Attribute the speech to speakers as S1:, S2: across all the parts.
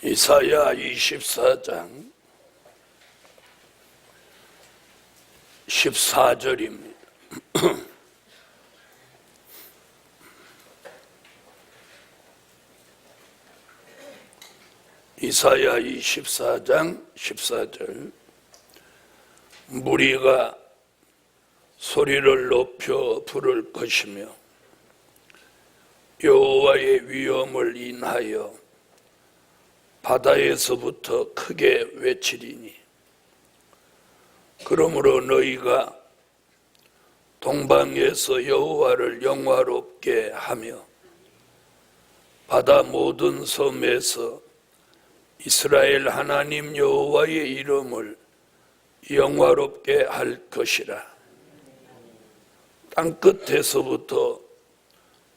S1: 이사야 24장 14절입니다. 이사야 24장 14절. 무리가 소리를 높여 부를 것이며 여호와의 위엄을 인하여 바다에서부터 크게 외치리니, 그러므로 너희가 동방에서 여호와를 영화롭게 하며 바다 모든 섬에서 이스라엘 하나님 여호와의 이름을 영화롭게 할 것이라. 땅끝에서부터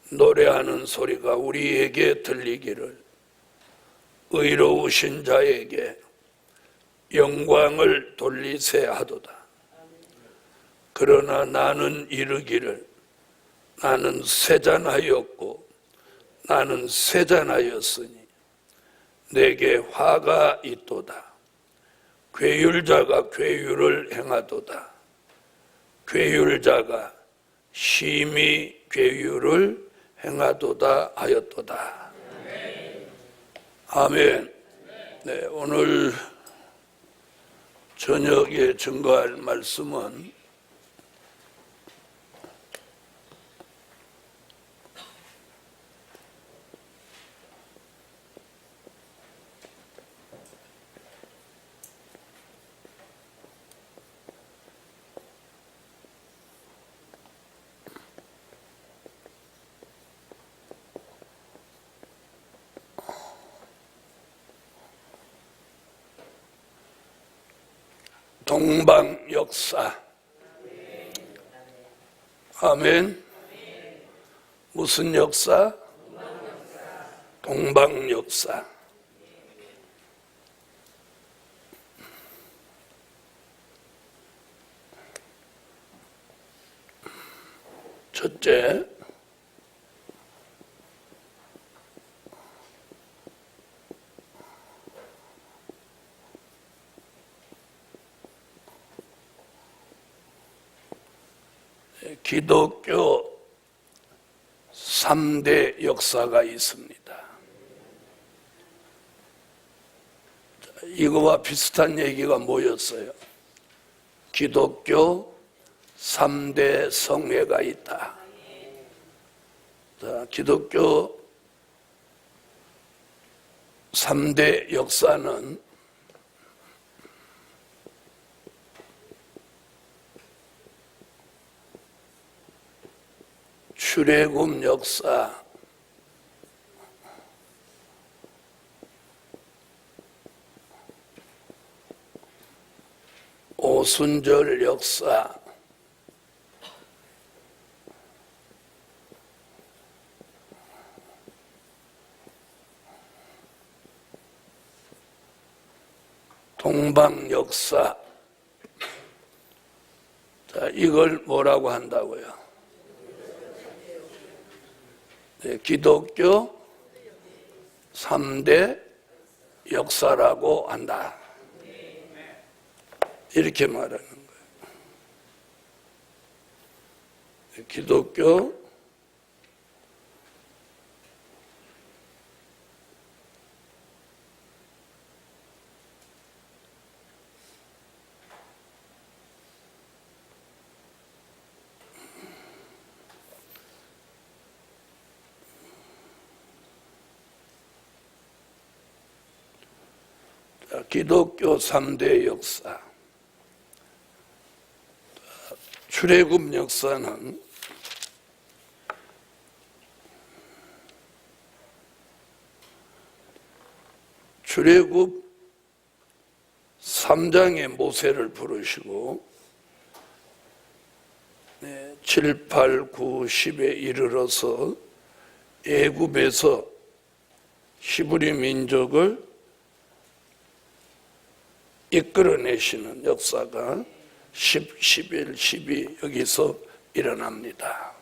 S1: 노래하는 소리가 우리에게 들리기를, 의로우신 자에게 영광을 돌리세 하도다. 그러나 나는 이르기를, 나는 세잔하였고 나는 세잔하였으니 내게 화가 있도다. 괴율자가 괴율을 행하도다. 괴율자가 심히 괴율을 행하도다 하였도다. 아멘. 네, 오늘 저녁에 증거할 말씀은 동방 역사. 아멘. 무슨 역사? 동방 역사. 첫째, 기독교 3대 역사가 있습니다. 이거와 비슷한 얘기가 뭐였어요? 기독교 3대 성회가 있다. 자, 기독교 3대 역사는 출애굽 역사, 오순절 역사, 동방 역사. 자, 이걸 뭐라고 한다고요? 네, 기독교 3대 역사라고 한다. 이렇게 말하는 거예요. 기독교 기독교 3대 역사. 출애굽 역사는 출애굽 3장에 모세를 부르시고 7, 8, 9, 10에 이르러서 애굽에서 히브리 민족을 이끌어내시는 역사가 10, 11, 12 여기서 일어납니다.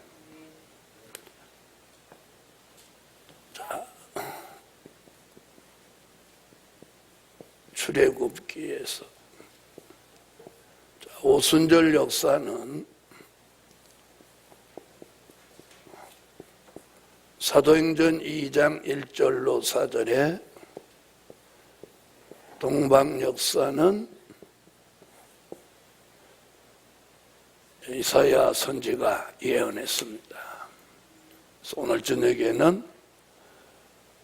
S1: 자, 출애굽기에서. 오순절 역사는 사도행전 2장 1절로 4절에, 동방 역사는 이사야 선지가 예언했습니다. 그래서 오늘 저녁에는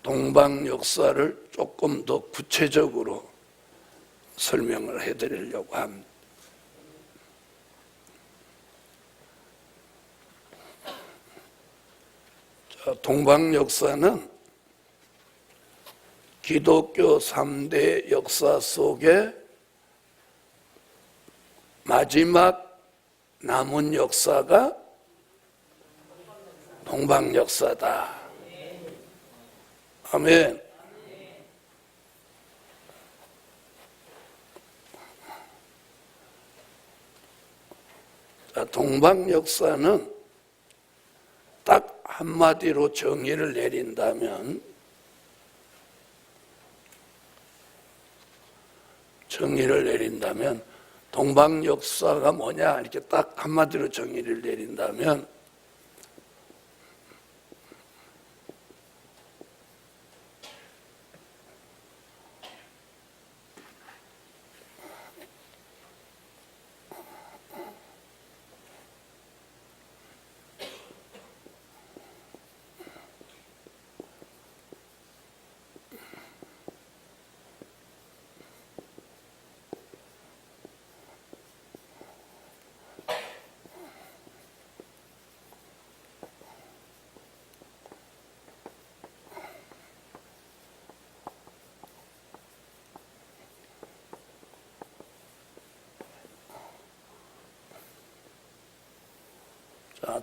S1: 동방 역사를 조금 더 구체적으로 설명을 해드리려고 합니다. 동방 역사는 기독교 3대 역사 속에 마지막 남은 역사가 동방 역사다. 아멘. 동방 역사는 딱 한마디로 정의를 내린다면, 동방 역사가 뭐냐 이렇게 딱 한마디로 정의를 내린다면,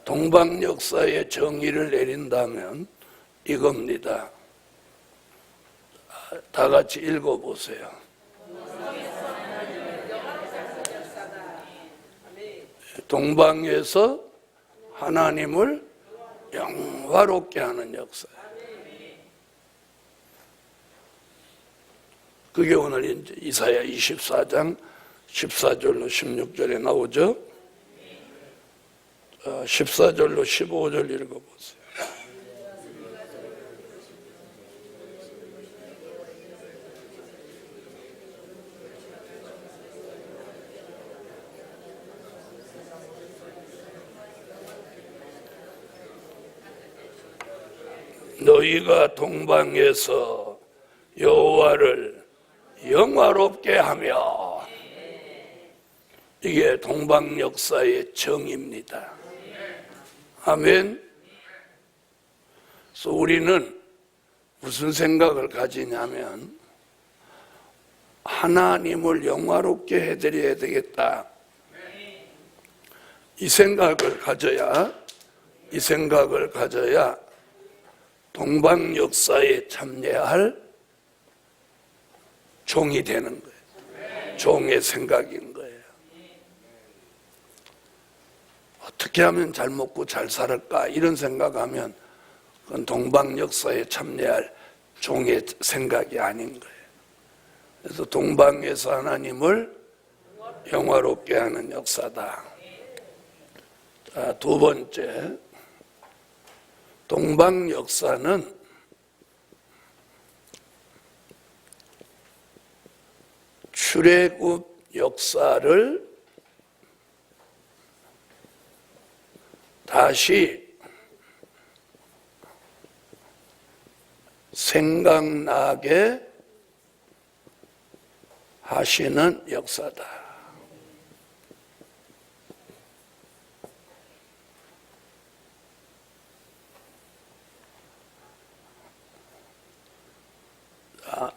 S1: 동방 역사의 정의를 내린다면 이겁니다. 다 같이 읽어보세요. 동방에서 하나님을 영화롭게 하는 역사. 그게 오늘 이제 이사야 24장 14절로 16절에 나오죠. 14절로 15절 읽어보세요. 너희가 동방에서 여호와를 영화롭게 하며, 이게 동방 역사의 정의입니다. 아멘. 그래서 우리는 무슨 생각을 가지냐면, 하나님을 영화롭게 해드려야 되겠다. 이 생각을 가져야 동방 역사에 참여할 종이 되는 거예요. 종의 생각인 거예요. 어떻게 하면 잘 먹고 잘 살을까 이런 생각하면 그건 동방 역사에 참여할 종의 생각이 아닌 거예요. 그래서 동방에서 하나님을 영화롭게 하는 역사다. 자, 두 번째, 동방 역사는 출애굽 역사를 다시 생각나게 하시는 역사다.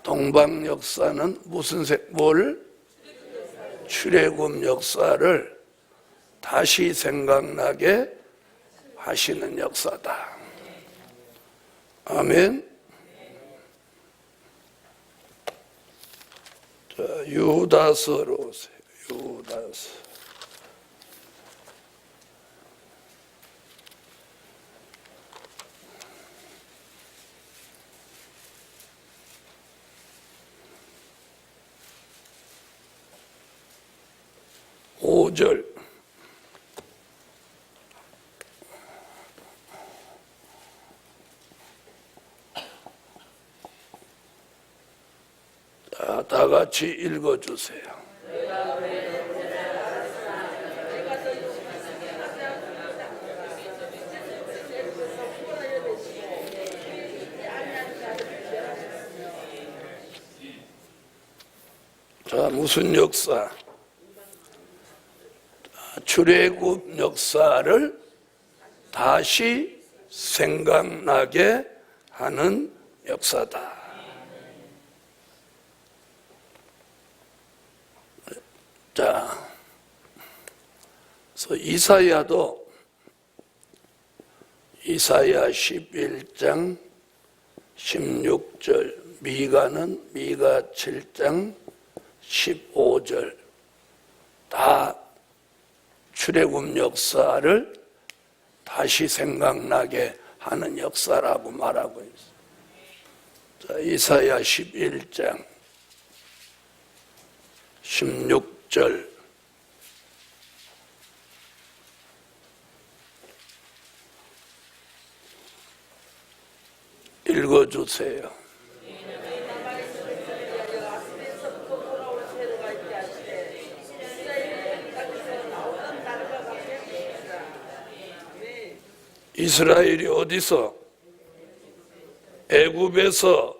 S1: 동방 역사는 출애굽 역사를 다시 생각나게 하시는 역사다. 아멘. 자, 유다서로 오세요. 유다서. 5절 다 같이 읽어주세요. 자, 무슨 역사? 출애굽 역사를 다시 생각나게 하는 역사다. 자, 그래서 이사야도 이사야 11장 16절, 미가는 미가 7장 15절 다 출애굽 역사를 다시 생각나게 하는 역사라고 말하고 있어요. 자, 이사야 11장 16절 읽어주세요. 이스라엘이 어디서? 애굽에서,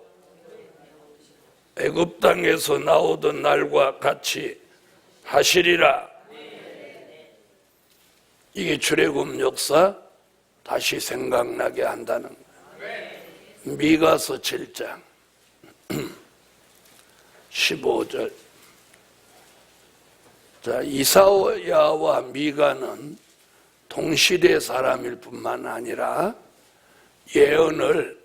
S1: 애굽 땅에서 나오던 날과 같이 하시리라. 이게 출애굽 역사 다시 생각나게 한다는 거예요. 미가서 7장 15절. 자, 이사야와 미가는 동시대 사람일 뿐만 아니라 예언을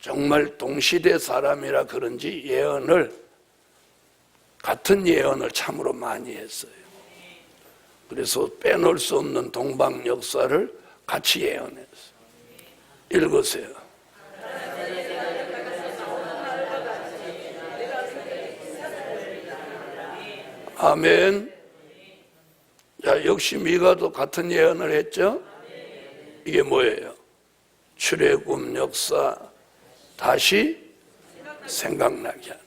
S1: 정말 동시대 사람이라 그런지 예언을 같은 예언을 참으로 많이 했어요. 그래서 빼놓을 수 없는 동방 역사를 같이 예언했어요. 읽으세요. 아멘. 자, 역시 미가도 같은 예언을 했죠. 이게 뭐예요? 출애굽 역사 다시 생각나게 하는.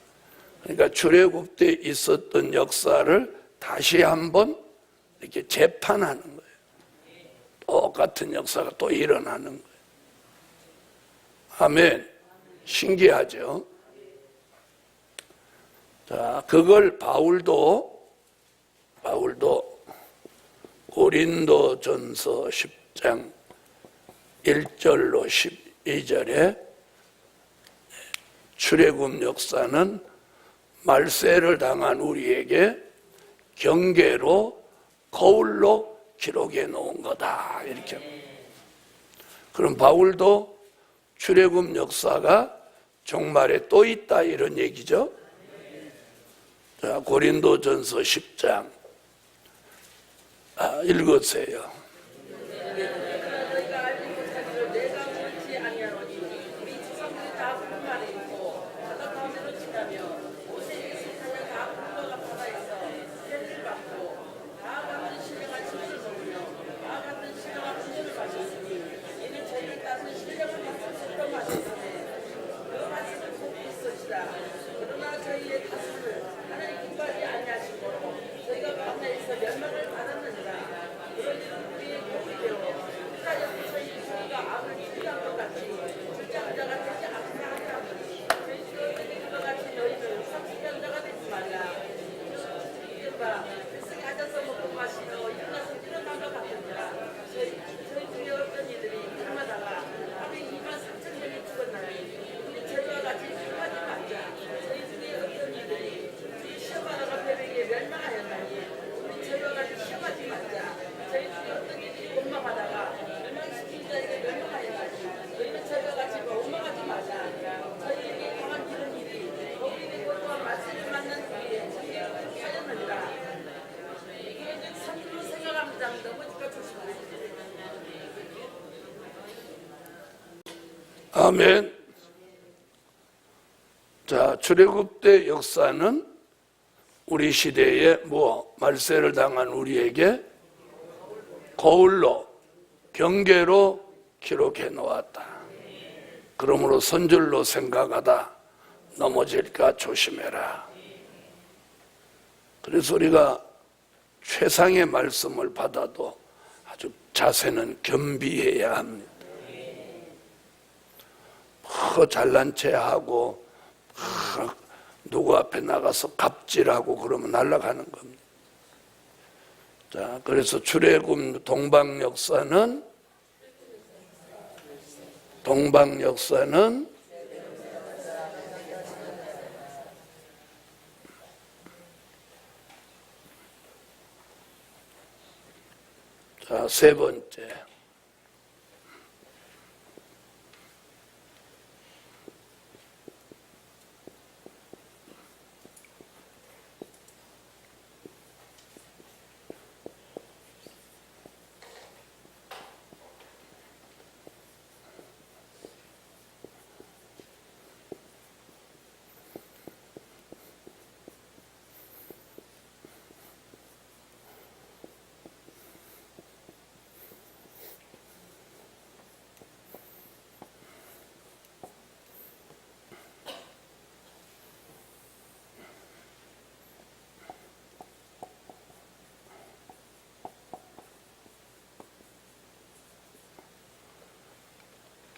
S1: 그러니까 출애굽 때 있었던 역사를 다시 한번 이렇게 재판하는 거예요. 똑같은 역사가 또 일어나는 거예요. 아멘. 신기하죠? 자, 그걸 바울도 고린도전서 10장 1절로 12절에 출애굽 역사는 말세를 당한 우리에게 경계로 거울로 기록해 놓은 거다 이렇게. 그럼 바울도 출애굽 역사가 종말에 또 있다 이런 얘기죠. 자, 고린도전서 10장 읽으세요. 아멘. 자, 출애굽 때 역사는 우리 시대에 말세를 당한 우리에게 거울로, 경계로 기록해 놓았다. 그러므로 선줄로 생각하다 넘어질까 조심해라. 그래서 우리가 최상의 말씀을 받아도 아주 자세는 겸비해야 합니다. 잘난 체하고 누구 앞에 나가서 갑질하고 그러면 날아가는 겁니다. 자, 그래서 출애굽 동방역사는 자, 세 번째.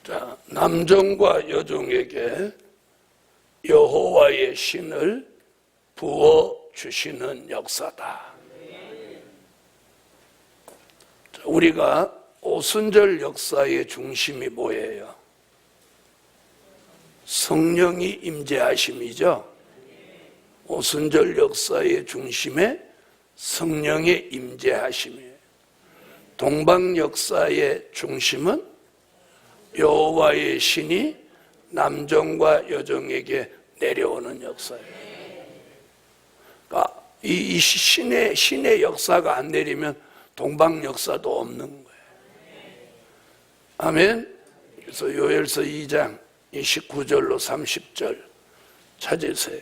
S1: 자, 남종과 여종에게 여호와의 신을 부어주시는 역사다. 자, 우리가 오순절 역사의 중심이 뭐예요? 성령이 임재하심이죠. 오순절 역사의 중심에 성령의 임재하심이에요. 동방 역사의 중심은 여호와의 신이 남종과 여종에게 내려오는 역사예요. 그러니까 이 신의 역사가 안 내리면 동방 역사도 없는 거예요. 아멘. 그래서 요엘서 2장 29절로 30절 찾으세요.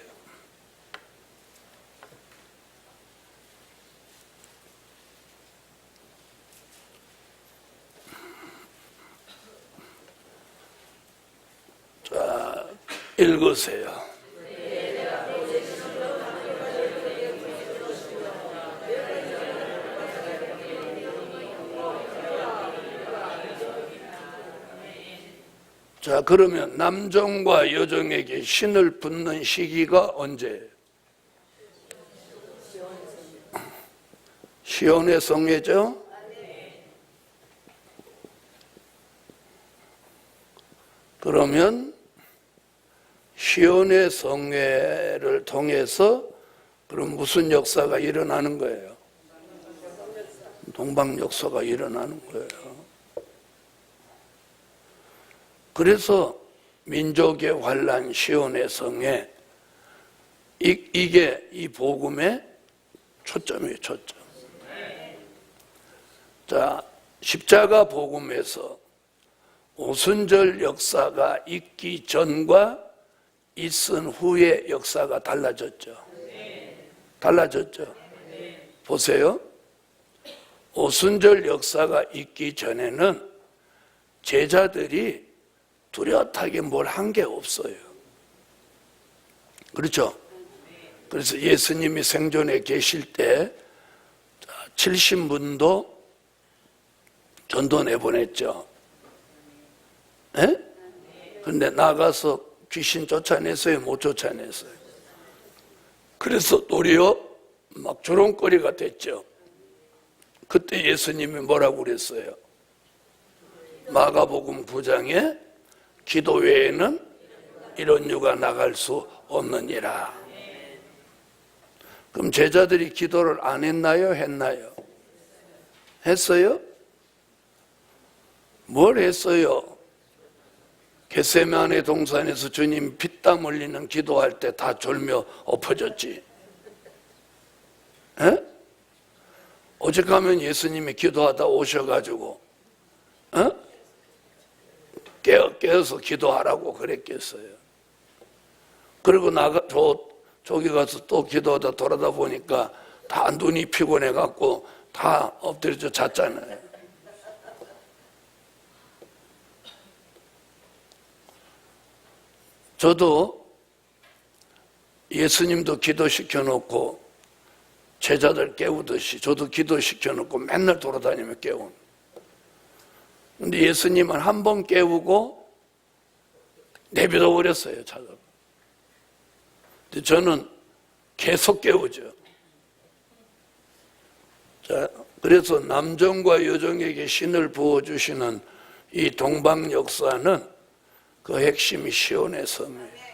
S1: 자, 읽으세요. 자, 그러면 남종과 여종에게 신을 붓는 시기가 언제예요? 시온의 성회죠? 그러면 시온의 성회를 통해서 그럼 무슨 역사가 일어나는 거예요? 동방 역사가 일어나는 거예요. 그래서 민족의 환란 시온의 성회, 이게 이 복음의 초점이에요. 초점. 자, 십자가 복음에서 오순절 역사가 있기 전과 있은 후의 역사가 달라졌죠. 달라졌죠. 보세요. 오순절 역사가 있기 전에는 제자들이 뚜렷하게 뭘 한 게 없어요. 그렇죠? 그래서 예수님이 생존에 계실 때 70분도 전도 내보냈죠. 예? 근데 나가서 귀신 쫓아냈어요? 못 쫓아냈어요? 그래서 도리어 막 조롱거리가 됐죠. 그때 예수님이 뭐라고 그랬어요? 마가복음 9장에 기도 외에는 이런 유가 나갈 수 없느니라. 그럼 제자들이 기도를 안 했나요? 했나요? 했어요? 뭘 했어요? 겟세마네 동산에서 주님 피땀 흘리는 기도할 때 다 졸며 엎어졌지. 에? 오직하면 예수님이 기도하다 오셔가지고 깨어서 기도하라고 그랬겠어요. 그리고 저기 가서 또 기도하다 돌아다 보니까 다 눈이 피곤해 갖고 다 엎드려져 잤잖아요. 저도 예수님도 기도시켜 놓고 제자들 깨우듯이 저도 기도시켜 놓고 맨날 돌아다니며 깨우는. 근데 예수님은 한 번 깨우고 내버려 버렸어요, 찾아가. 근데 저는 계속 깨우죠. 자, 그래서 남종과 여종에게 신을 부어주시는 이 동방 역사는 그 핵심이 시온의 성이에요.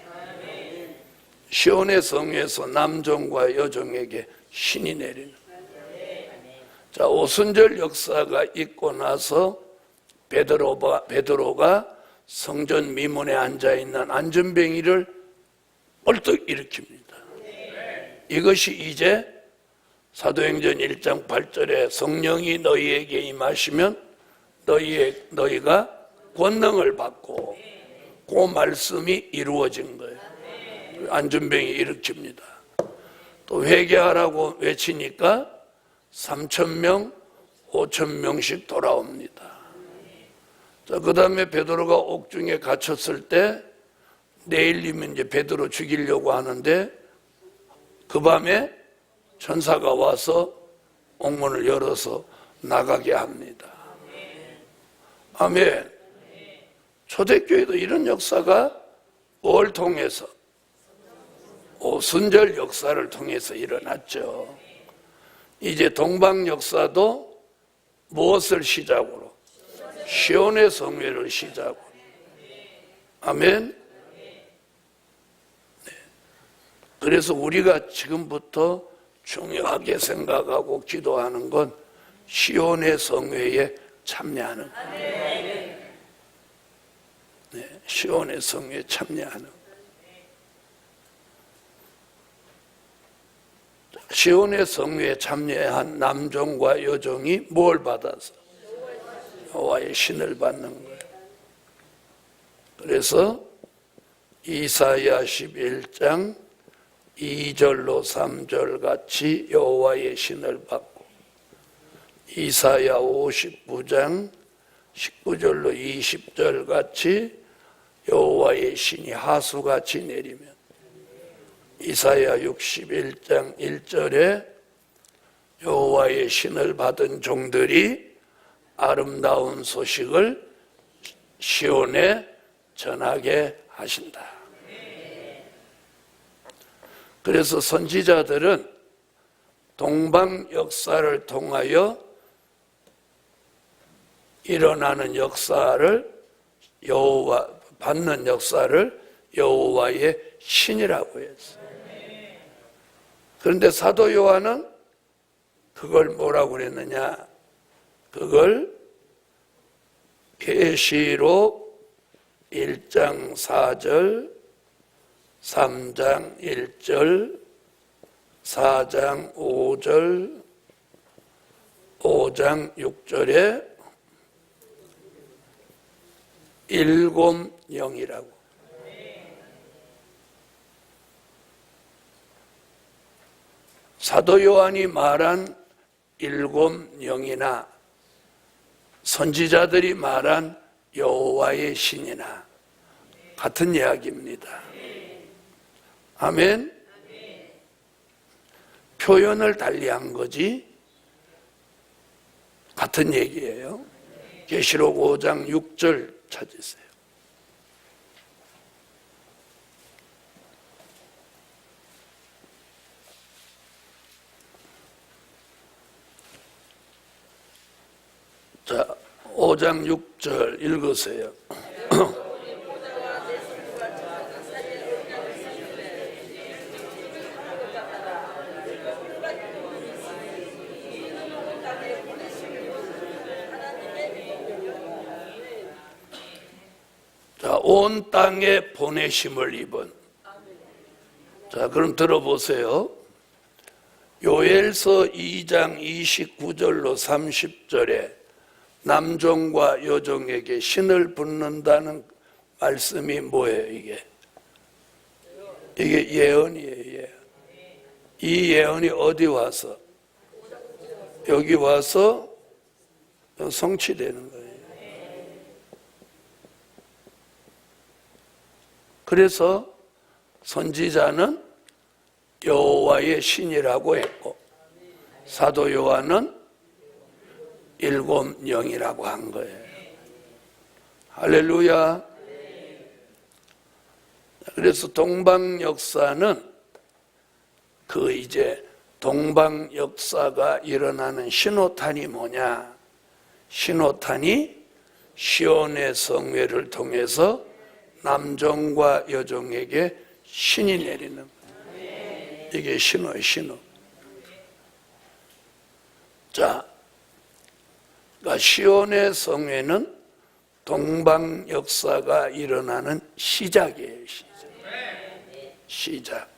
S1: 시온의 성에서 남종과 여종에게 신이 내리는. 자, 오순절 역사가 있고 나서 베드로가 성전 미문에 앉아있는 안전뱅이를 벌떡 일으킵니다. 이것이 이제 사도행전 1장 8절에 성령이 너희에게 임하시면 너희가 권능을 받고 그 말씀이 이루어진 거예요. 안전뱅이 일으킵니다. 또 회개하라고 외치니까 3,000명, 5,000명씩 돌아옵니다. 자, 그 다음에 베드로가 옥중에 갇혔을 때 내일이면 이제 베드로 죽이려고 하는데 그 밤에 천사가 와서 옥문을 열어서 나가게 합니다. 아멘. 초대교회도 이런 역사가 뭘 통해서? 오순절 역사를 통해서 일어났죠. 이제 동방 역사도 무엇을 시작으로? 시온의 성회를 시작으로. 아멘. 네. 그래서 우리가 지금부터 중요하게 생각하고 기도하는 건 시온의 성회에 참여하는 거예요. 네, 시온의 성회에 참여하는 거예요. 시온의 성회에 참여한 남종과 여종이 뭘 받아서? 여호와의 신을 받는 거예요. 그래서 이사야 11장 2절로 3절 같이 여호와의 신을 받고, 이사야 59장 19절로 20절 같이 여호와의 신이 하수같이 내리면, 이사야 61장 1절에 여호와의 신을 받은 종들이 아름다운 소식을 시온에 전하게 하신다. 그래서 선지자들은 동방 역사를 통하여 일어나는 역사를 받는 역사를 여호와의 신이라고 했어요. 그런데 사도 요한은 그걸 뭐라고 그랬느냐? 그걸 계시록 1장 4절, 3장 1절, 4장 5절, 5장 6절에 일곱 영이라고. 사도 요한이 말한 일곱 영이나 선지자들이 말한 여호와의 신이나 같은 이야기입니다. 아멘. 표현을 달리한 거지 같은 얘기예요. 계시록 5장 6절 찾으세요. 자, 5장 6절 읽으세요. 자, 온 땅에 보내심을 입은. 자, 그럼 들어보세요. 요엘서 2장 29절로 30절에 남종과 여종에게 신을 붓는다는 말씀이 뭐예요? 이게 예언이에요. 예언. 이 예언이 어디 와서? 여기 와서 성취되는 거예요. 그래서 선지자는 여호와의 신이라고 했고 사도 요한은 일곱 영이라고 한 거예요. 할렐루야. 그래서 동방 역사는 그 이제 동방 역사가 일어나는 신호탄이 뭐냐? 신호탄이 시온의 성회를 통해서 남종과 여종에게 신이 내리는 거예요. 이게 신호예요, 신호. 자, 그러니까 시온의 성회는 동방 역사가 일어나는 시작이에요, 시작.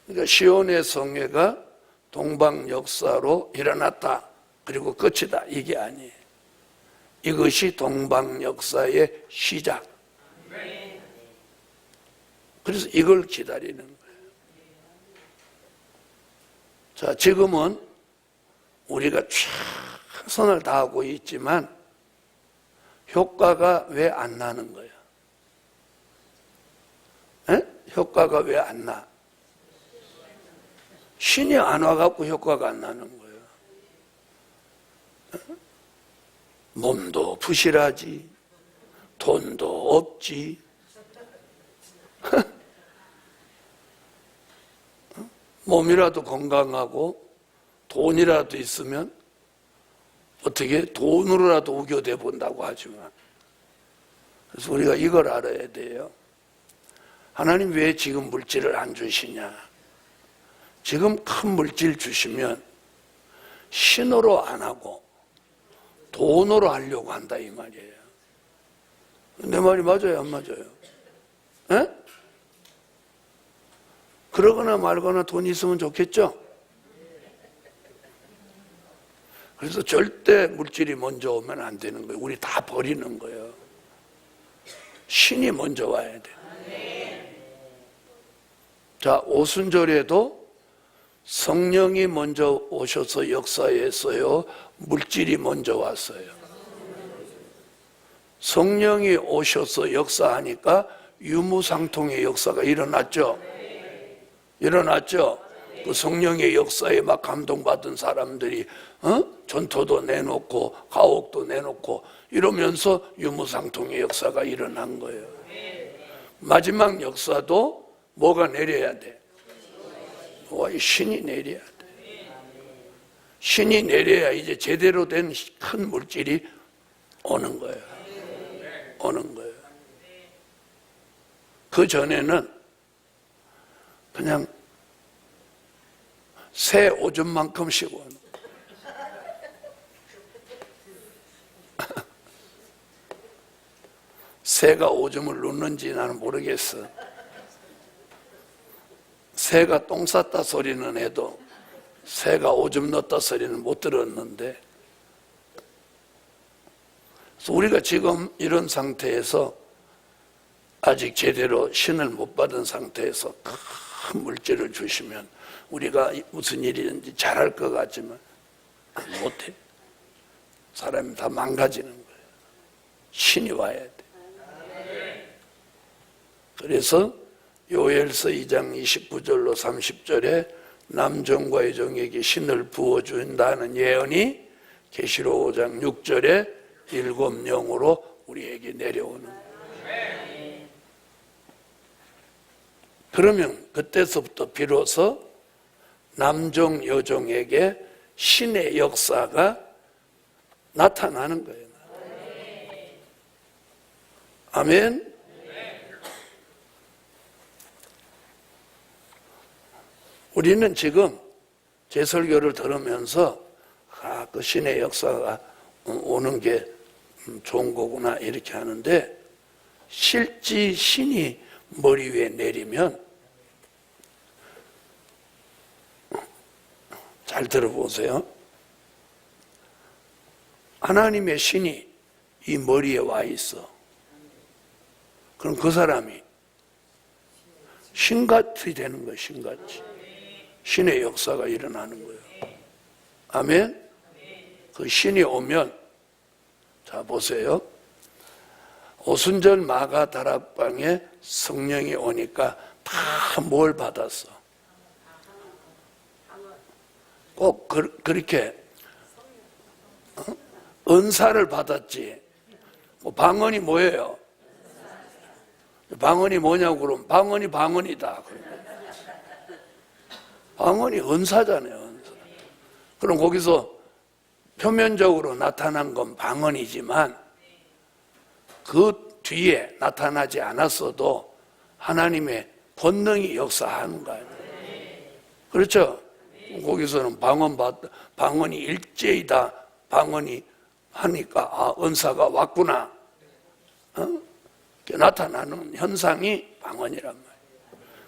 S1: 그러니까 시온의 성회가 동방 역사로 일어났다. 그리고 끝이다. 이게 아니에요. 이것이 동방 역사의 시작. 그래서 이걸 기다리는 거예요. 자, 지금은 우리가 최선을 다하고 있지만 효과가 왜 안 나는 거예요? 에? 효과가 왜 안 나? 신이 안 와갖고 효과가 안 나는 거예요. 몸도 부실하지, 돈도 없지, 몸이라도 건강하고 돈이라도 있으면 어떻게 돈으로라도 우겨대 본다고 하지만, 그래서 우리가 이걸 알아야 돼요. 하나님 왜 지금 물질을 안 주시냐? 지금 큰 물질 주시면 신으로 안 하고 돈으로 하려고 한다 이 말이에요. 내 말이 맞아요, 안 맞아요? 에? 그러거나 말거나 돈이 있으면 좋겠죠? 그래서 절대 물질이 먼저 오면 안 되는 거예요. 우리 다 버리는 거예요. 신이 먼저 와야 돼요. 자, 오순절에도 성령이 먼저 오셔서 역사했어요? 물질이 먼저 왔어요? 성령이 오셔서 역사하니까 유무상통의 역사가 일어났죠? 일어났죠? 그 성령의 역사에 막 감동받은 사람들이 전토도 내놓고 가옥도 내놓고 이러면서 유무상통의 역사가 일어난 거예요. 마지막 역사도 뭐가 내려야 돼? 신이 내려야 돼. 신이 내려야 이제 제대로 된 큰 물질이 오는 거예요. 오는 거예요. 그 전에는 그냥 새 오줌만큼씩 오는 새가 오줌을 놓는지 나는 모르겠어. 새가 똥 쌌다 소리는 해도 새가 오줌 넣었다 소리는 못 들었는데, 그래서 우리가 지금 이런 상태에서 아직 제대로 신을 못 받은 상태에서 큰 물질을 주시면 우리가 무슨 일이든지 잘할 것 같지만 못해. 사람이 다 망가지는 거예요. 신이 와야 돼. 그래서 요엘서 2장 29절로 30절에 남종과 여종에게 신을 부어준다는 예언이 계시록 5장 6절에 일곱 영으로 우리에게 내려오는 거예요. 그러면 그때서부터 비로소 남종 여종에게 신의 역사가 나타나는 거예요. 아멘. 우리는 지금 제 설교를 들으면서 그 신의 역사가 오는 게 좋은 거구나 이렇게 하는데, 실제 신이 머리 위에 내리면 잘 들어보세요. 하나님의 신이 이 머리에 와 있어. 그럼 그 사람이 신같이 되는 거예요. 신같이. 신의 역사가 일어나는 거예요. 아멘. 그 신이 오면, 자 보세요. 오순절 마가 다락방에 성령이 오니까 다 뭘 받았어? 꼭 그렇게 은사를 받았지. 방언이 뭐예요? 방언이 뭐냐고 그러면 방언이다. 방언이 은사잖아요. 은사. 그럼 거기서 표면적으로 나타난 건 방언이지만 그 뒤에 나타나지 않았어도 하나님의 권능이 역사하는 거예요. 그렇죠? 거기서는 방언이 일제이다. 방언이 하니까 은사가 왔구나. 나타나는 현상이 방언이란 말이에요.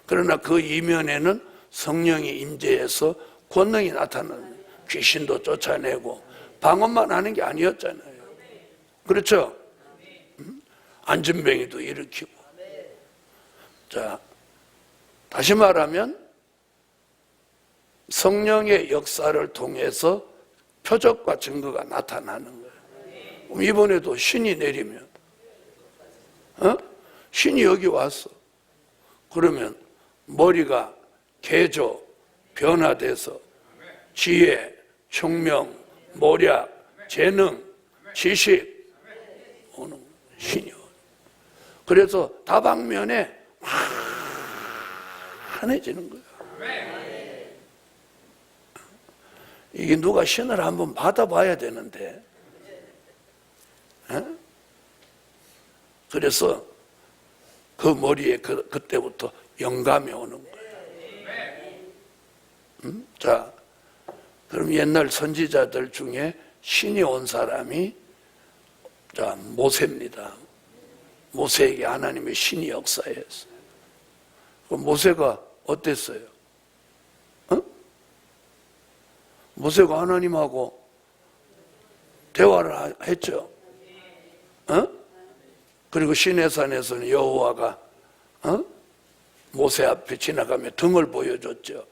S1: 그러나 그 이면에는 성령이 임재해서 권능이 나타나는, 귀신도 쫓아내고 방언만 하는 게 아니었잖아요. 그렇죠? 안진뱅이도 일으키고. 자, 다시 말하면 성령의 역사를 통해서 표적과 증거가 나타나는 거예요. 그럼 이번에도 신이 내리면, 신이 여기 왔어. 그러면 머리가 개조, 변화돼서 지혜, 총명, 모략, 재능, 지식 오는 신이 오는. 그래서 다방면에 환해지는 거예요. 이게 누가 신을 한번 받아봐야 되는데, 그래서 그 머리에 그때부터 영감이 오는 거예요. 자, 그럼 옛날 선지자들 중에 신이 온 사람이 자 모세입니다. 모세에게 하나님의 신이 역사했어요. 그럼 모세가 어땠어요? 모세가 하나님하고 대화를 했죠. 그리고 시내산에서는 여호와가 모세 앞에 지나가며 등을 보여줬죠.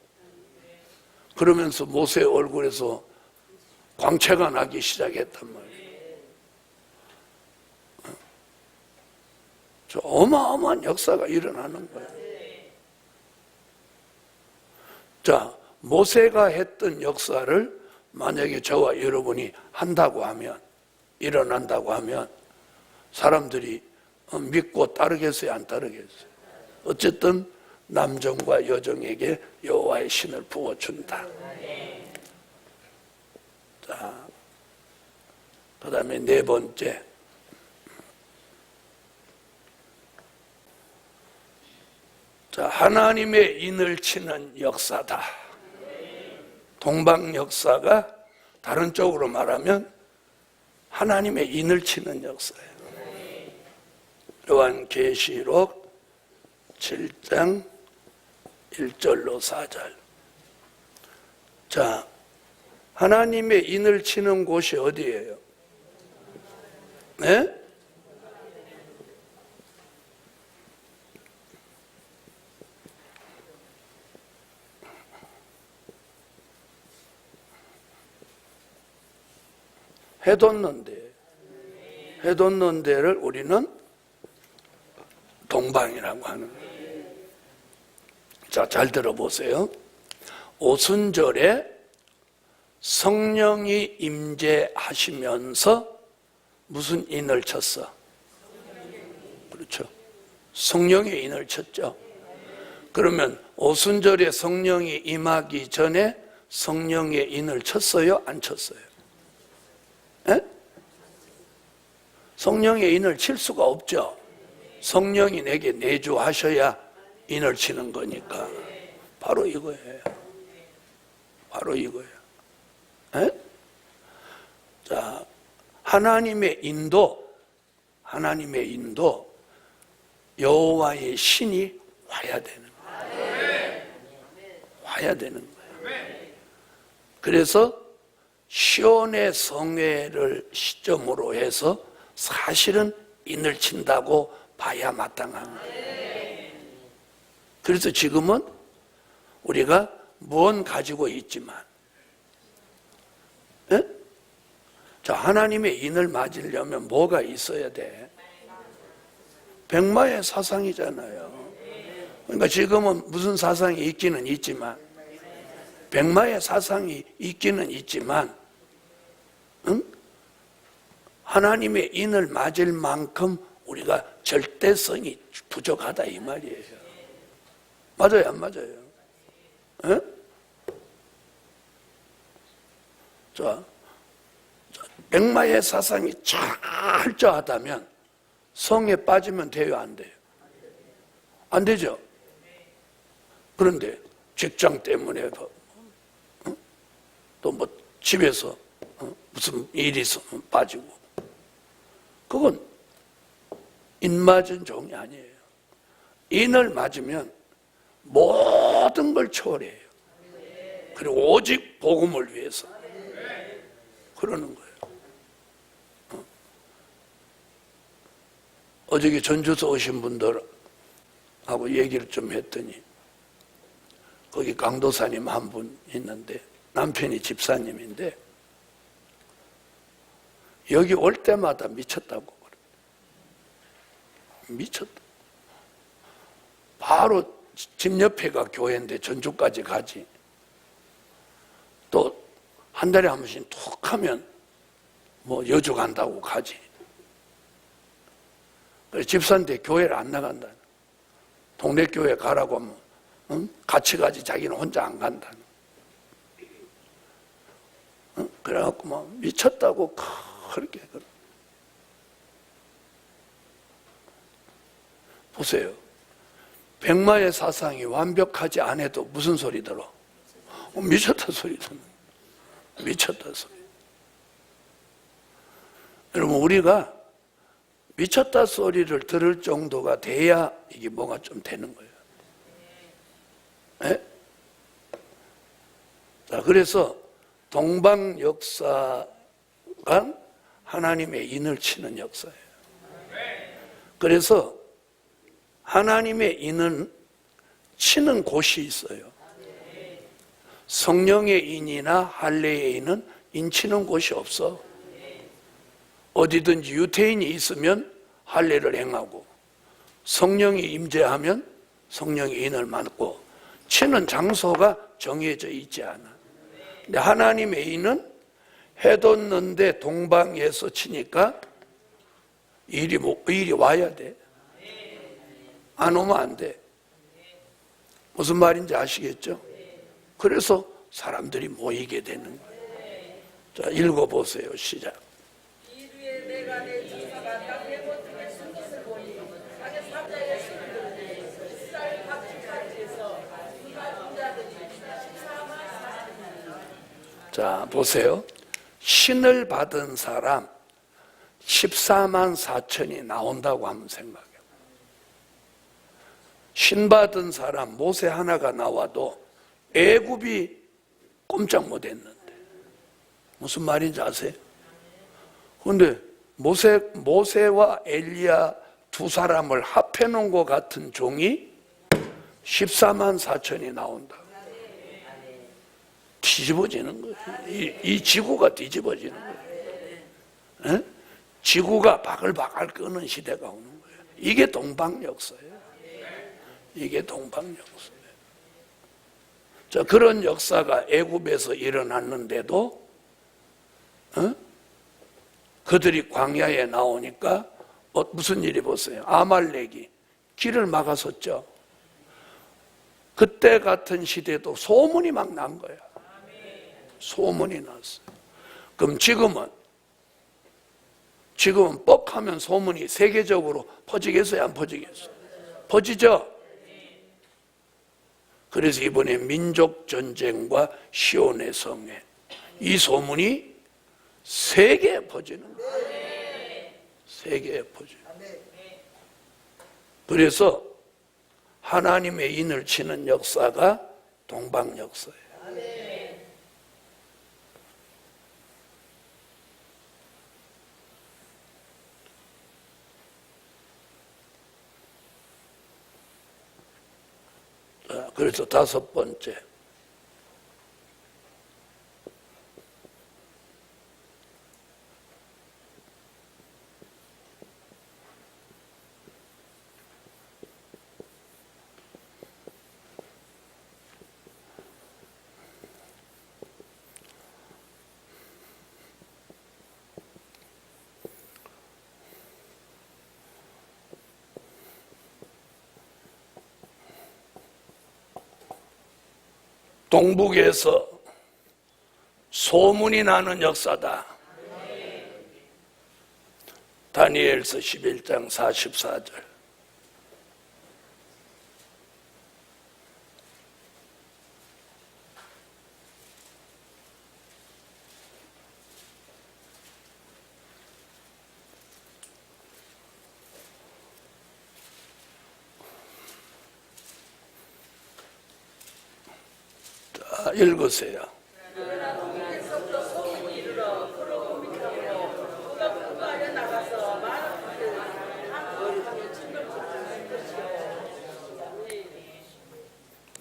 S1: 그러면서 모세 얼굴에서 광채가 나기 시작했단 말이에요. 저 어마어마한 역사가 일어나는 거예요. 자, 모세가 했던 역사를 만약에 저와 여러분이 한다고 하면, 일어난다고 하면 사람들이 믿고 따르겠어요? 안 따르겠어요? 어쨌든 남정과 여정에게 여호와의 신을 부어준다. 자, 그 다음에 네 번째, 자, 하나님의 인을 치는 역사다. 동방 역사가 다른 쪽으로 말하면 하나님의 인을 치는 역사예요. 요한계시록 7장 1절로 4절. 자, 하나님의 인을 치는 곳이 어디예요? 네? 해돋는 데를 우리는 동방이라고 하는 거예요. 자, 잘 들어보세요. 오순절에 성령이 임재하시면서 무슨 인을 쳤어? 그렇죠. 성령의 인을 쳤죠. 그러면 오순절에 성령이 임하기 전에 성령의 인을 쳤어요? 안 쳤어요? 에? 성령의 인을 칠 수가 없죠. 성령이 내게 내주하셔야 인을 치는 거니까. 바로 이거예요. 바로 이거예요. 에? 자, 하나님의 인도 여호와의 신이 와야 되는 거예요. 와야 되는 거예요. 그래서 시온의 성회를 시점으로 해서 사실은 인을 친다고 봐야 마땅한 거예요. 그래서 지금은 우리가 무언 가지고 있지만, 예? 자, 하나님의 인을 맞으려면 뭐가 있어야 돼? 백마의 사상이잖아요. 그러니까 지금은 무슨 사상이 있기는 있지만, 백마의 사상이 있기는 있지만, 응? 하나님의 인을 맞을 만큼 우리가 절대성이 부족하다 이 말이에요. 맞아요, 안 맞아요? 에? 자, 백마의 사상이 철저하다면 성에 빠지면 돼요, 안 돼요? 안 되죠? 그런데 직장 때문에 또 뭐 집에서 무슨 일이 있으면 빠지고, 그건 인 맞은 종이 아니에요. 인을 맞으면 모든 걸 초월해요. 그리고 오직 복음을 위해서 그러는 거예요. 어저께 전주서 오신 분들하고 얘기를 좀 했더니, 거기 강도사님 한 분 있는데 남편이 집사님인데 여기 올 때마다 미쳤다고 그래요. 미쳤다. 바로 집 옆에가 교회인데 전주까지 가지. 또 한 달에 한 번씩 툭 하면 뭐 여주 간다고 가지. 그래서 집사인데 교회를 안 나간다. 동네 교회 가라고 하면 응? 같이 가지 자기는 혼자 안 간다. 응? 그래갖고 막 미쳤다고 그렇게. 보세요. 백마의 사상이 완벽하지 않아도 무슨 소리 들어? 미쳤다 소리 듣는. 미쳤다 소리. 여러분, 우리가 미쳤다 소리를 들을 정도가 돼야 이게 뭐가 좀 되는 거예요. 네? 자, 그래서 동방 역사가 하나님의 인을 치는 역사예요. 그래서 하나님의 인은 치는 곳이 있어요. 성령의 인이나 할례의 인은 인치는 곳이 없어. 어디든지 유태인이 있으면 할례를 행하고, 성령이 임재하면 성령의 인을 맞고, 치는 장소가 정해져 있지 않아. 근데 하나님의 인은 해뒀는데 동방에서 치니까 일이 와야 돼. 안 오면 안 돼. 무슨 말인지 아시겠죠? 그래서 사람들이 모이게 되는 거예요. 자, 읽어보세요. 시작. 자, 보세요. 신을 받은 사람 14만 4천이 나온다고 한번 생각해요. 신 받은 사람 모세 하나가 나와도 애굽이 꼼짝 못했는데, 무슨 말인지 아세요? 그런데 모세와 엘리야 두 사람을 합해 놓은 것 같은 종이 14만 4천이 나온다. 뒤집어지는 거예요. 이 지구가 뒤집어지는 거예요. 에? 지구가 바글바글 끄는 시대가 오는 거예요. 이게 동방역사예요. 이게 동방역사예요. 자, 그런 역사가 애굽에서 일어났는데도 그들이 광야에 나오니까 무슨 일이 보세요. 아말렉이 길을 막았었죠. 그때 같은 시대도 소문이 막 난 거야. 소문이 났어요. 그럼 지금은 뻑하면 소문이 세계적으로 퍼지겠어요, 안 퍼지겠어요? 퍼지죠? 그래서 이번에 민족전쟁과 시온의 성회, 이 소문이 세계에 퍼지는 거예요. 세계에 퍼지는 거예요. 그래서 하나님의 인을 치는 역사가 동방 역사예요. 그래서 다섯 번째, 동북에서 소문이 나는 역사다. 다니엘서 11장 44절. 자, 읽으세요.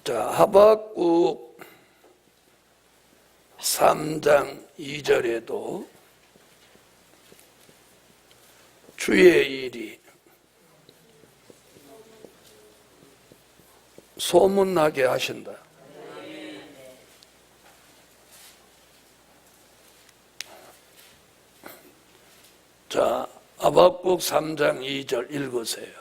S1: 자, 하박국 3장 2절에도 주의 일이 소문나게 하신다. 자, 하박국 3장 2절 읽으세요.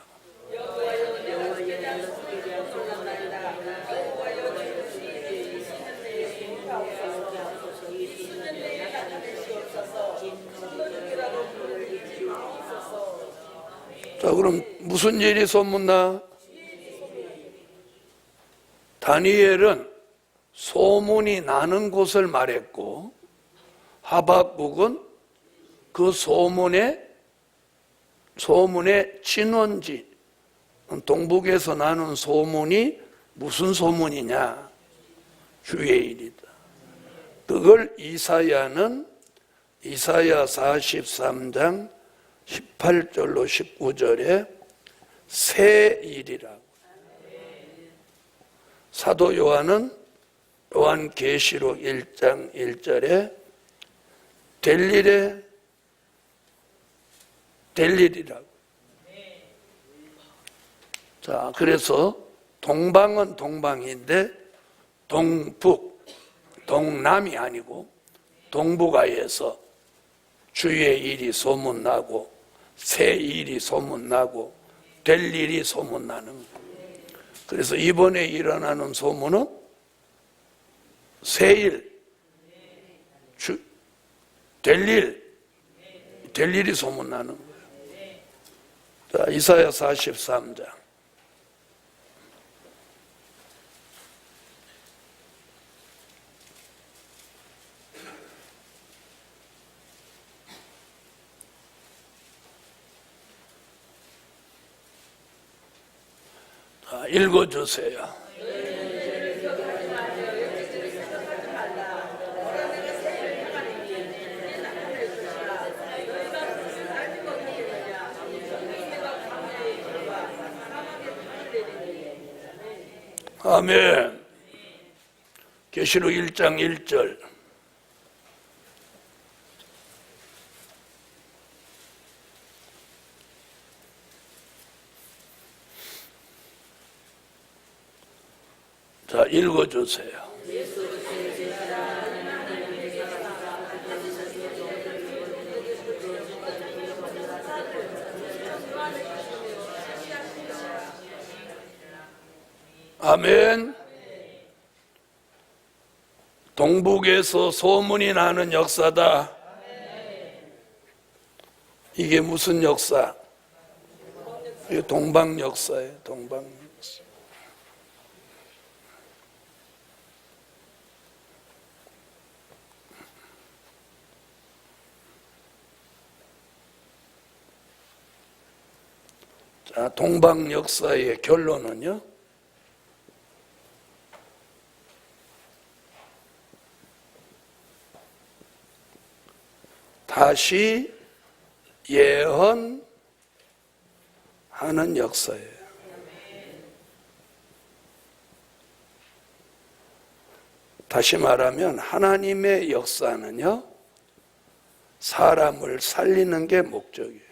S1: 자, 그럼 무슨 일이 소문나? 다니엘은 소문이 나는 곳을 말했고, 하박국은 그 소문의 진원지, 동북에서 나는 소문이 무슨 소문이냐? 주의 일이다. 그걸 이사야는 이사야 43장 18절로 19절에 새 일이라고. 사도 요한은 요한계시록 1장 1절에 될 일이라고. 자, 그래서 동방은 동방인데 동북, 동남이 아니고 동북아에서 주의 일이 소문나고 새 일이 소문나고 될 일이 소문나는 거예요. 그래서 이번에 일어나는 소문은 새 일, 될 일이 소문나는 거예요. 자, 이사야 43장. 자, 읽어주세요. 아멘. 계시록 1장 1절. 자, 읽어주세요. 아멘. 동북에서 소문이 나는 역사다. 이게 무슨 역사? 이게 동방 역사예요. 동방 역사. 자, 동방 역사의 결론은요, 다시 예언하는 역사예요. 다시 말하면 하나님의 역사는요, 사람을 살리는 게 목적이에요.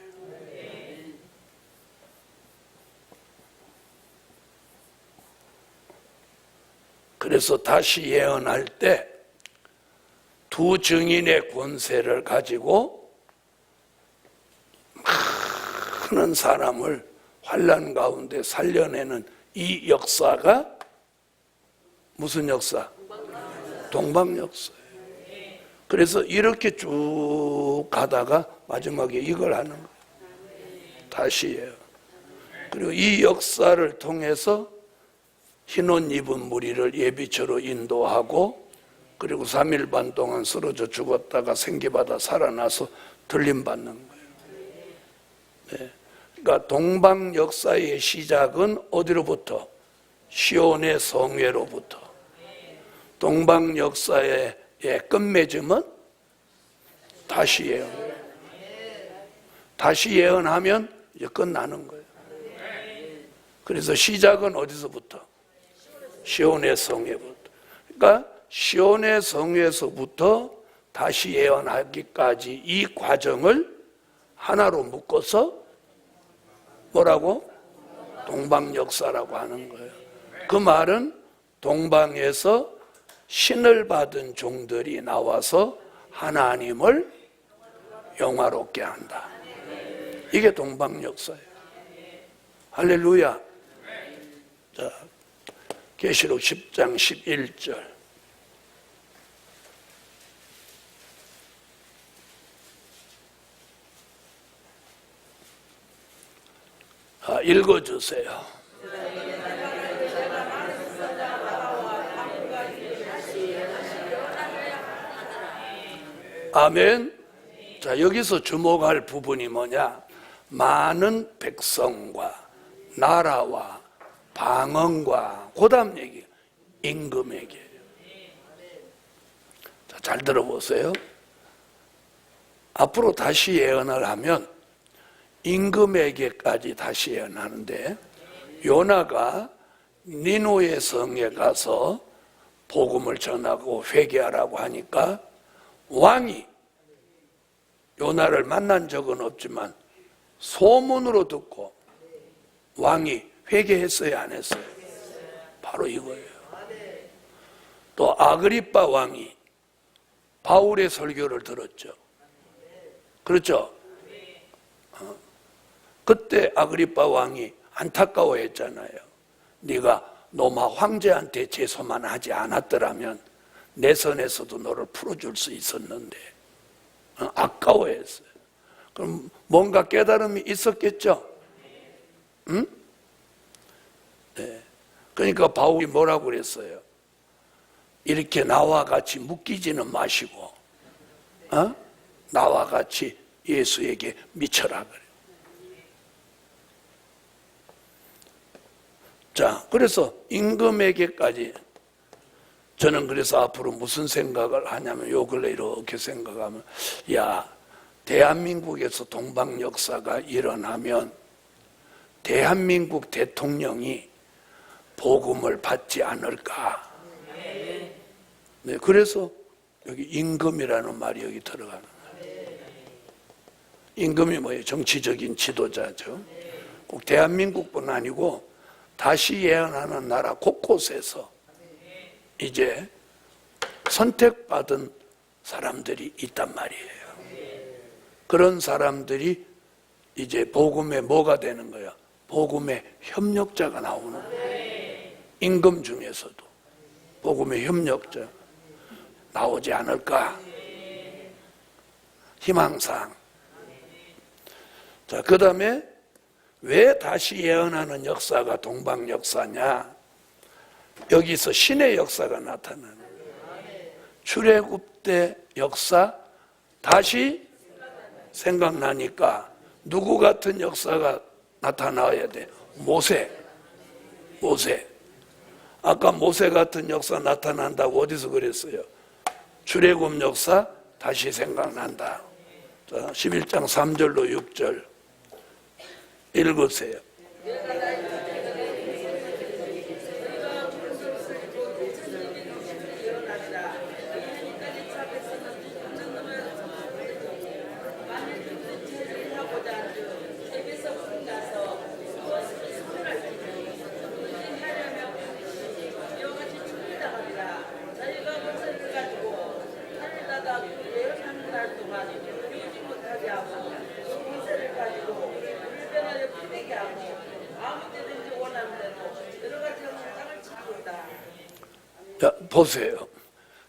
S1: 그래서 다시 예언할 때 두 증인의 권세를 가지고 많은 사람을 환난 가운데 살려내는 이 역사가 무슨 역사? 동방 역사예요. 그래서 이렇게 쭉 가다가 마지막에 이걸 하는 거예요. 다시예요. 그리고 이 역사를 통해서 흰옷 입은 무리를 예비처로 인도하고, 그리고 3일 반 동안 쓰러져 죽었다가 생기받아 살아나서 들림받는 거예요. 네. 그러니까 동방 역사의 시작은 어디로부터? 시온의 성회로부터. 동방 역사의 끝맺음은 다시 예언. 다시 예언하면 이제 끝나는 거예요. 그래서 시작은 어디서부터? 시온의 성회부터. 그러니까 시온의 성회에서부터 다시 예언하기까지 이 과정을 하나로 묶어서 뭐라고? 동방 역사라고 하는 거예요. 그 말은 동방에서 신을 받은 종들이 나와서 하나님을 영화롭게 한다. 이게 동방 역사예요. 할렐루야. 자, 계시록 10장 11절. 읽어주세요. 아멘. 자, 여기서 주목할 부분이 뭐냐? 많은 백성과 나라와 방언과 그 다음 얘기, 임금에게. 자, 잘 들어보세요. 앞으로 다시 예언을 하면 임금에게까지 다시 예언하는데, 요나가 니누의 성에 가서 복음을 전하고 회개하라고 하니까 왕이 요나를 만난 적은 없지만 소문으로 듣고 왕이 회개했어요, 안 했어요? 바로 이거예요. 또 아그리빠 왕이 바울의 설교를 들었죠. 그렇죠? 그때 아그리빠 왕이 안타까워했잖아요. 네가 로마 황제한테 제소만 하지 않았더라면 내 선에서도 너를 풀어줄 수 있었는데, 아까워했어요. 그럼 뭔가 깨달음이 있었겠죠? 응? 네. 그러니까 바울이 뭐라고 그랬어요? 이렇게 나와 같이 묶이지는 마시고, 나와 같이 예수에게 미쳐라 그래요. 자, 그래서 임금에게까지, 저는 그래서 앞으로 무슨 생각을 하냐면 요 근래 이렇게 생각하면, 야, 대한민국에서 동방 역사가 일어나면 대한민국 대통령이 복음을 받지 않을까. 네, 그래서 여기 임금이라는 말이 여기 들어가는 거예요. 임금이 뭐예요? 정치적인 지도자죠. 꼭 대한민국뿐 아니고 다시 예언하는 나라 곳곳에서 이제 선택받은 사람들이 있단 말이에요. 그런 사람들이 이제 복음의 뭐가 되는 거야? 복음의 협력자가 나오는 거예요. 임금 중에서도 복음의 협력자 나오지 않을까? 희망사항. 자, 그 다음에 왜 다시 예언하는 역사가 동방 역사냐? 여기서 신의 역사가 나타나는 거예요. 출애굽 때 역사 다시 생각나니까 누구 같은 역사가 나타나야 돼? 모세. 아까 모세 같은 역사 나타난다고 어디서 그랬어요? 출애굽 역사 다시 생각난다. 자, 11장 3절로 6절 읽으세요. 자, 보세요.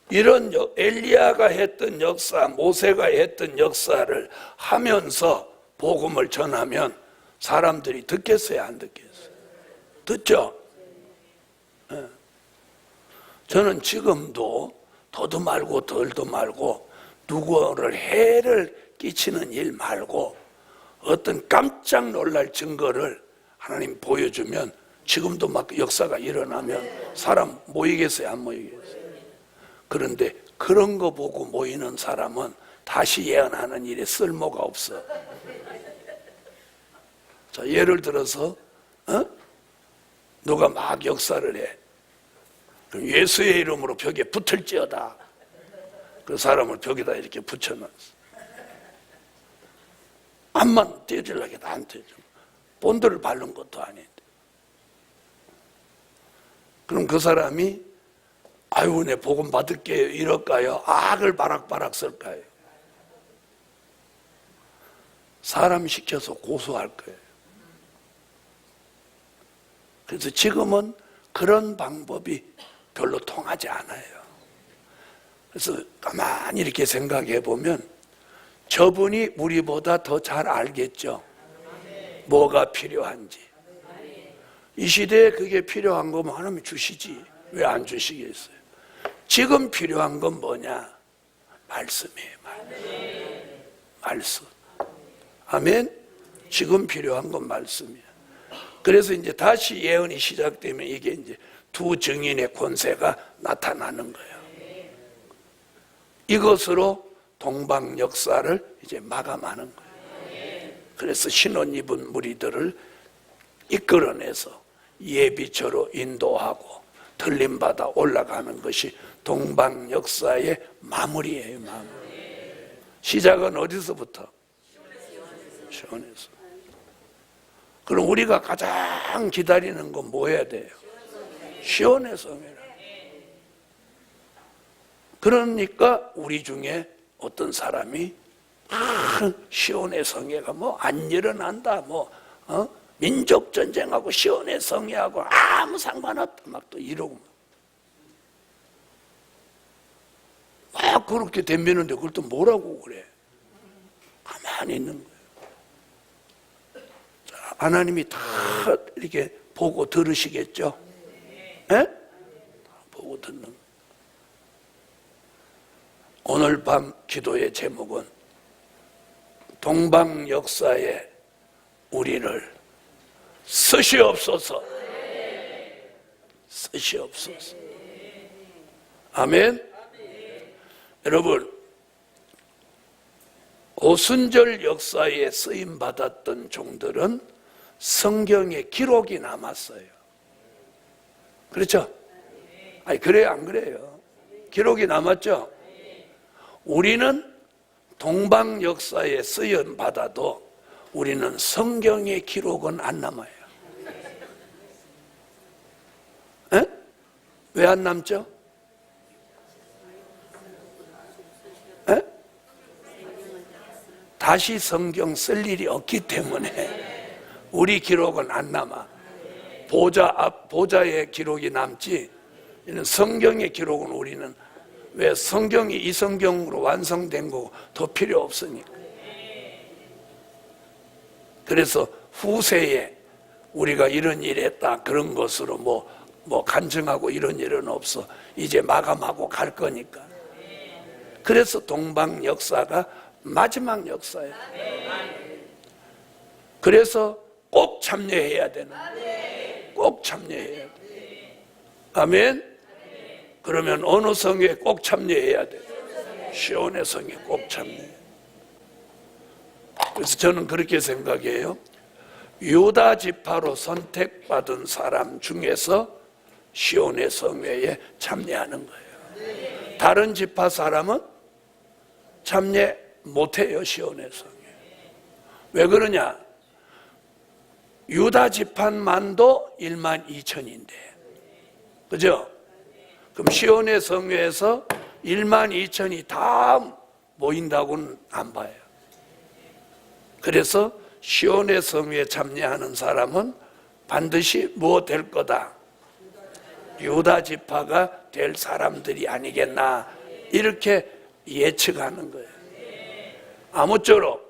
S1: 이런 엘리야가 했던 역사, 모세가 했던 역사를 하면서 복음을 전하면 사람들이 듣겠어요, 안 듣겠어요? 듣죠? 네. 저는 지금도 더도 말고 덜도 말고 누구를 해를 끼치는 일 말고 어떤 깜짝 놀랄 증거를 하나님 보여주면 지금도 막 역사가 일어나면 사람 모이겠어요, 안 모이겠어요? 그런데 그런 거 보고 모이는 사람은 다시 예언하는 일에 쓸모가 없어. 자, 예를 들어서 누가 막 역사를 해. 그럼 예수의 이름으로 벽에 붙을지어다. 그 사람을 벽에다 이렇게 붙여놨어. 암만 떼주려고 해도 안 떼줘. 본드를 바른 것도 아닌데. 그럼 그 사람이 아유, 내 복음 받을게요 이럴까요? 악을 바락바락 쓸까요? 사람 시켜서 고소할 거예요. 그래서 지금은 그런 방법이 별로 통하지 않아요. 그래서 가만히 이렇게 생각해 보면 저분이 우리보다 더 잘 알겠죠. 뭐가 필요한지. 이 시대에 그게 필요한 거면 하나님이 주시지. 왜 안 주시겠어요? 지금 필요한 건 뭐냐? 말씀이에요. 말씀. 아멘. 지금 필요한 건 말씀이에요. 그래서 이제 다시 예언이 시작되면 이게 이제 두 증인의 권세가 나타나는 거예요. 이것으로 동방 역사를 이제 마감하는 거예요. 그래서 신혼 입은 무리들을 이끌어내서 예비처로 인도하고 들림받아 올라가는 것이 동방 역사의 마무리예요. 마무리. 시작은 어디서부터? 시온에서. 그럼 우리가 가장 기다리는 건 뭐 해야 돼요? 시온의 성회라. 그러니까 우리 중에 어떤 사람이 시온의 성회가 뭐 안 일어난다, 민족 전쟁하고 시온의 성회하고 아무 상관없다 막 또 이러고 막 그렇게 덤비는데 그걸 또 뭐라고 그래? 가만히 있는 거예요. 자, 하나님이 다 이렇게 보고 들으시겠죠? 예? 보고 듣는 거예요. 오늘 밤 기도의 제목은 동방 역사에 우리를 쓰시옵소서. 쓰시옵소서. 아멘. 여러분, 오순절 역사에 쓰임 받았던 종들은 성경에 기록이 남았어요. 그렇죠? 아니, 그래요, 안 그래요? 기록이 남았죠? 우리는 동방 역사에 쓰임 받아도 우리는 성경의 기록은 안 남아요. 왜 안 남죠? 에? 다시 성경 쓸 일이 없기 때문에 우리 기록은 안 남아. 보좌의 기록이 남지, 이는 성경의 기록은 우리는 왜 성경이 이 성경으로 완성된 거고 더 필요 없으니까. 그래서 후세에 우리가 이런 일 했다 그런 것으로 뭐 간증하고 이런 일은 없어. 이제 마감하고 갈 거니까. 그래서 동방 역사가 마지막 역사예요. 그래서 꼭 참여해야 되는 거예요. 꼭 참여해야 돼. 아멘. 그러면 어느 성에 꼭 참여해야 돼? 시온의 성에 꼭 참여해. 그래서 저는 그렇게 생각해요. 유다 지파로 선택받은 사람 중에서 시온의 성회에 참여하는 거예요. 다른 지파 사람은 참여 못해요. 시온의 성회에. 왜 그러냐? 유다 지파만도 12,000인데, 그죠? 그럼 시온의 성회에서 12,000이 다 모인다고는 안 봐요. 그래서 시온의 성회에 참여하는 사람은 반드시 뭐 될 거다? 유다 지파가 될 사람들이 아니겠나 이렇게 예측하는 거예요. 아무쪼록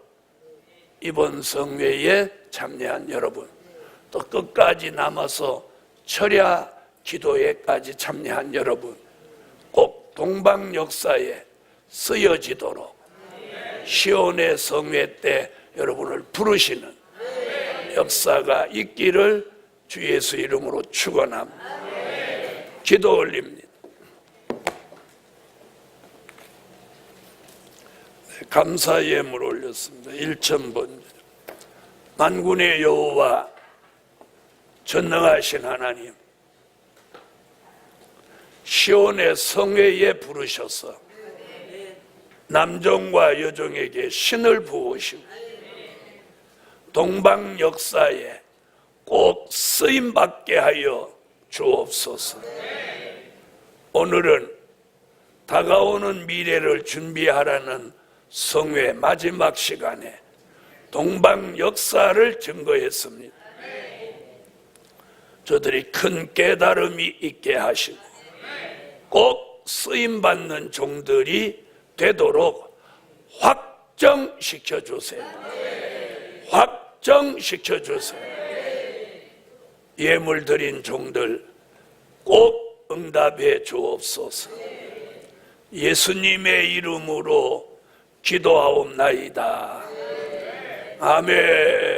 S1: 이번 성회에 참여한 여러분, 또 끝까지 남아서 철야 기도회까지 참여한 여러분, 꼭 동방 역사에 쓰여지도록 시온의 성회 때 여러분을 부르시는 역사가 있기를 주 예수 이름으로 축원합니다. 기도 올립니다. 감사 예물 올렸습니다. 1,000번. 만군의 여호와 전능하신 하나님, 시온의 성회에 부르셔서 남종과 여종에게 신을 부으시고 동방 역사에 꼭 쓰임받게 하여 주옵소서. 오늘은 다가오는 미래를 준비하라는 성회 마지막 시간에 동방 역사를 증거했습니다. 저들이 큰 깨달음이 있게 하시고 꼭 쓰임받는 종들이 되도록 확정시켜 주세요. 확정시켜 주세요. 예물 드린 종들 꼭 응답해 주옵소서. 예수님의 이름으로 기도하옵나이다. 아멘.